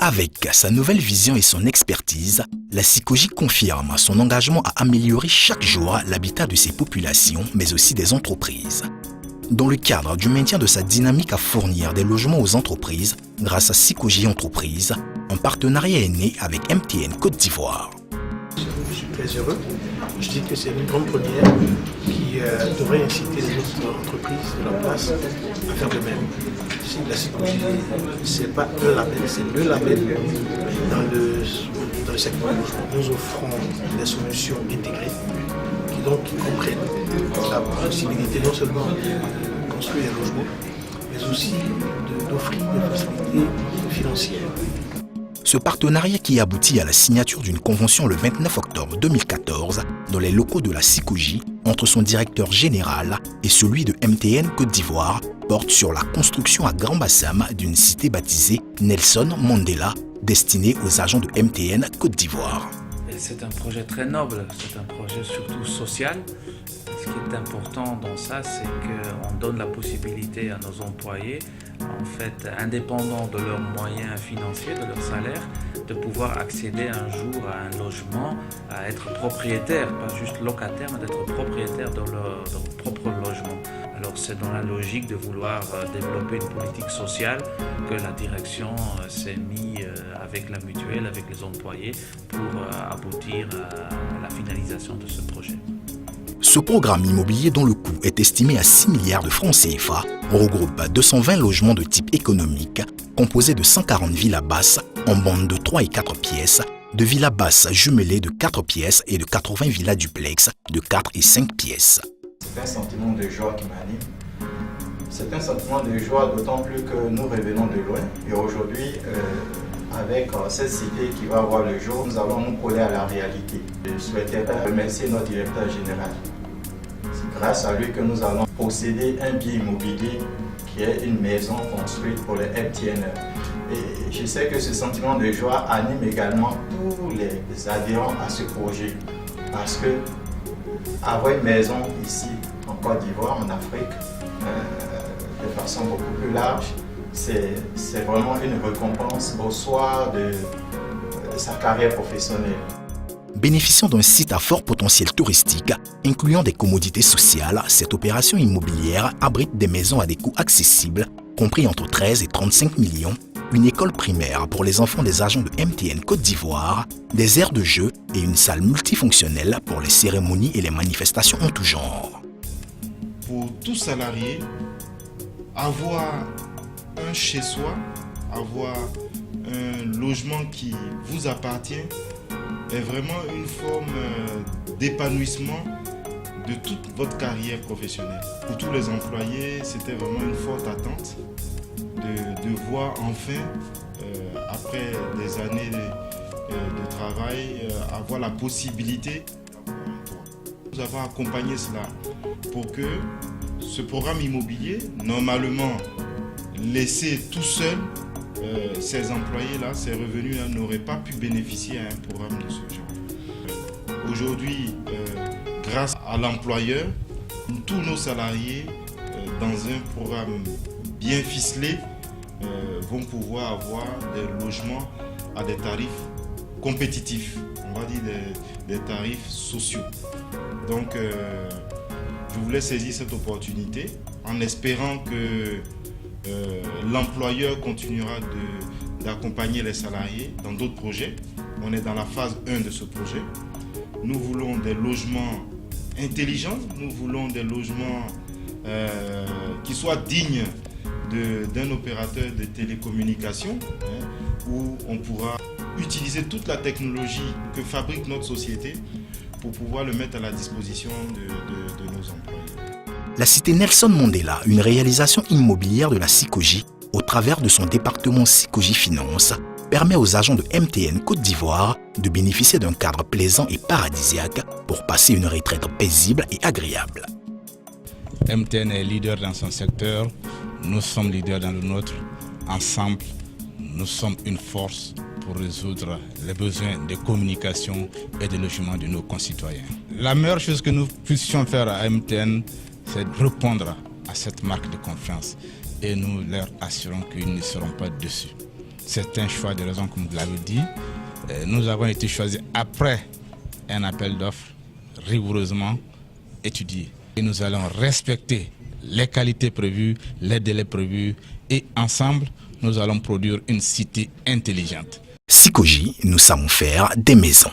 Avec sa nouvelle vision et son expertise, la Sikoji confirme son engagement à améliorer chaque jour l'habitat de ses populations, mais aussi des entreprises. Dans le cadre du maintien de sa dynamique à fournir des logements aux entreprises, grâce à Sikoji Entreprises, un partenariat est né avec MTN Côte d'Ivoire. Je suis très heureux. Je dis que c'est une grande première qui devrait inciter les autres entreprises de la place à faire de même. Si la Sikoji, ce n'est pas un label, c'est le label dans le secteur. Nous offrons des solutions intégrées qui comprennent la possibilité non seulement de construire des logements, mais aussi d'offrir des facilités financières. Ce partenariat qui aboutit à la signature d'une convention le 29 octobre 2014 dans les locaux de la Sikoji entre son directeur général et celui de MTN Côte d'Ivoire porte sur la construction à Grand Bassam d'une cité baptisée Nelson Mandela destinée aux agents de MTN Côte d'Ivoire. C'est un projet très noble, c'est un projet surtout social. Ce qui est important dans ça, c'est qu'on donne la possibilité à nos employés, en fait, indépendants de leurs moyens financiers, de leur salaire, de pouvoir accéder un jour à un logement, à être propriétaire, pas juste locataire, mais d'être propriétaire de leur propre logement. Alors c'est dans la logique de vouloir développer une politique sociale que la direction s'est mise avec la mutuelle, avec les employés, pour aboutir à la finalisation de ce projet. Ce programme immobilier dont le coût est estimé à 6 milliards de francs CFA regroupe 220 logements de type économique composés de 140 villas basses en bande de 3 et 4 pièces, de villas basses jumelées de 4 pièces et de 80 villas duplex de 4 et 5 pièces. C'est un sentiment de joie qui m'anime. C'est un sentiment de joie d'autant plus que nous revenons de loin et aujourd'hui, avec cette cité qui va voir le jour, nous allons nous coller à la réalité. Je souhaiterais remercier notre directeur général. C'est grâce à lui que nous allons posséder un bien immobilier qui est une maison construite pour les MTN. Et je sais que ce sentiment de joie anime également tous les adhérents à ce projet. Parce que avoir une maison ici, en Côte d'Ivoire, en Afrique, de façon beaucoup plus large, c'est vraiment une récompense au soir de sa carrière professionnelle. Bénéficiant d'un site à fort potentiel touristique, incluant des commodités sociales, cette opération immobilière abrite des maisons à des coûts accessibles, compris entre 13 et 35 millions, une école primaire pour les enfants des agents de MTN Côte d'Ivoire, des aires de jeu et une salle multifonctionnelle pour les cérémonies et les manifestations en tout genre. Pour tout salarié, avoir un chez-soi, avoir un logement qui vous appartient est vraiment une forme d'épanouissement de toute votre carrière professionnelle. Pour tous les employés, c'était vraiment une forte attente de voir enfin, après des années de travail, avoir la possibilité d'avoir un toit. Nous avons accompagné cela pour que ce programme immobilier, normalement laissé tout seul, ces employés-là, ces revenus-là n'auraient pas pu bénéficier à un programme de ce genre. Aujourd'hui, grâce à l'employeur, tous nos salariés, dans un programme bien ficelé, vont pouvoir avoir des logements à des tarifs compétitifs, on va dire des tarifs sociaux. Donc, je voulais saisir cette opportunité en espérant que l'employeur continuera d'accompagner les salariés dans d'autres projets. On est dans la phase 1 de ce projet. Nous voulons des logements intelligents, nous voulons des logements qui soient dignes d'un opérateur de télécommunications, où on pourra utiliser toute la technologie que fabrique notre société pour pouvoir le mettre à la disposition de nos employés. La cité Nelson Mandela, une réalisation immobilière de la Sikoji, au travers de son département Sikoji Finance, permet aux agents de MTN Côte d'Ivoire de bénéficier d'un cadre plaisant et paradisiaque pour passer une retraite paisible et agréable. MTN est leader dans son secteur, nous sommes leaders dans le nôtre. Ensemble, nous sommes une force pour résoudre les besoins de communication et de logement de nos concitoyens. La meilleure chose que nous puissions faire à MTN, c'est de répondre à cette marque de confiance et nous leur assurons qu'ils ne seront pas déçus. C'est un choix de raison, comme vous l'avez dit. Nous avons été choisis après un appel d'offres rigoureusement étudié. Et nous allons respecter les qualités prévues, les délais prévus et ensemble, nous allons produire une cité intelligente. Sikoji, nous savons faire des maisons.